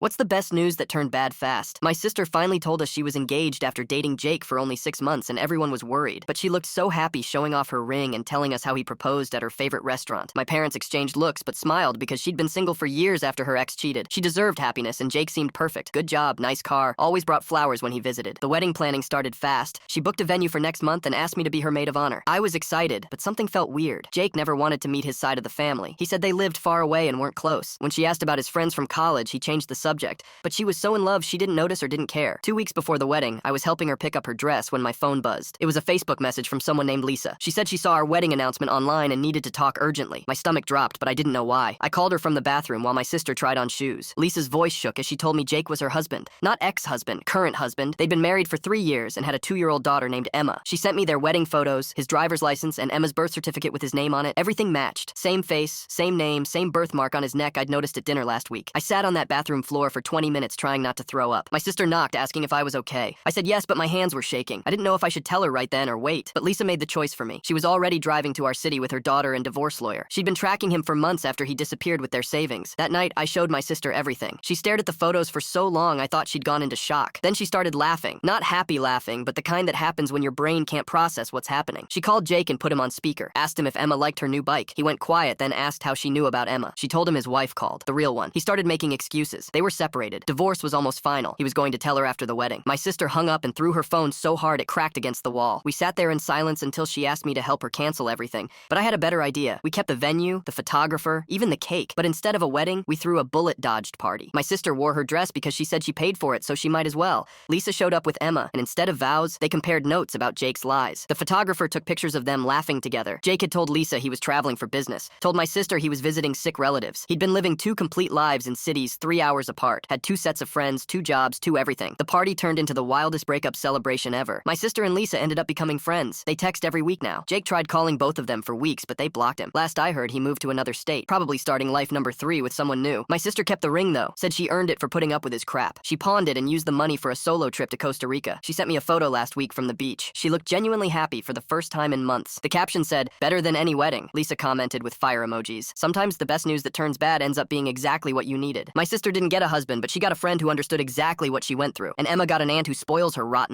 What's the best news that turned bad fast? My sister finally told us she was engaged after dating Jake for only 6 months, and everyone was worried. But she looked so happy showing off her ring and telling us how he proposed at her favorite restaurant. My parents exchanged looks but smiled because she'd been single for years after her ex cheated. She deserved happiness, and Jake seemed perfect. Good job, nice car, always brought flowers when he visited. The wedding planning started fast. She booked a venue for next month and asked me to be her maid of honor. I was excited, but something felt weird. Jake never wanted to meet his side of the family. He said they lived far away and weren't close. When she asked about his friends from college, he changed the subject, but she was so in love she didn't notice or didn't care. 2 weeks before the wedding, I was helping her pick up her dress when my phone buzzed. It was a Facebook message from someone named Lisa. She said she saw our wedding announcement online and needed to talk urgently. My stomach dropped, but I didn't know why. I called her from the bathroom while my sister tried on shoes. Lisa's voice shook as she told me Jake was her husband. Not ex-husband, current husband. They'd been married for 3 years and had a 2-year-old daughter named Emma. She sent me their wedding photos, his driver's license, and Emma's birth certificate with his name on it. Everything matched. Same face, same name, same birthmark on his neck I'd noticed at dinner last week. I sat on that bathroom floor for 20 minutes trying not to throw up. My sister knocked, asking if I was okay. I said yes, but my hands were shaking. I didn't know if I should tell her right then or wait, but Lisa made the choice for me. She was already driving to our city with her daughter and divorce lawyer. She'd been tracking him for months after he disappeared with their savings. That night, I showed my sister everything. She stared at the photos for so long I thought she'd gone into shock. Then she started laughing. Not happy laughing, but the kind that happens when your brain can't process what's happening. She called Jake and put him on speaker. Asked him if Emma liked her new bike. He went quiet, then asked how she knew about Emma. She told him his wife called, the real one. He started making excuses. They were separated. Divorce was almost final. He was going to tell her after the wedding. My sister hung up and threw her phone so hard it cracked against the wall. We sat there in silence until she asked me to help her cancel everything. But I had a better idea. We kept the venue, the photographer, even the cake. But instead of a wedding, we threw a bullet-dodged party. My sister wore her dress because she said she paid for it, so she might as well. Lisa showed up with Emma, and instead of vows, they compared notes about Jake's lies. The photographer took pictures of them laughing together. Jake had told Lisa he was traveling for business. Told my sister he was visiting sick relatives. He'd been living 2 complete lives in cities 3 hours apart. Had 2 sets of friends, 2 jobs, 2 everything. The party turned into the wildest breakup celebration ever. My sister and Lisa ended up becoming friends. They text every week now. Jake tried calling both of them for weeks, but they blocked him. Last I heard, he moved to another state, probably starting life number 3 with someone new. My sister kept the ring though, said she earned it for putting up with his crap. She pawned it and used the money for a solo trip to Costa Rica. She sent me a photo last week from the beach. She looked genuinely happy for the first time in months. The caption said, "Better than any wedding." Lisa commented with fire emojis. Sometimes the best news that turns bad ends up being exactly what you needed. My sister didn't get a husband, but she got a friend who understood exactly what she went through. And Emma got an aunt who spoils her rotten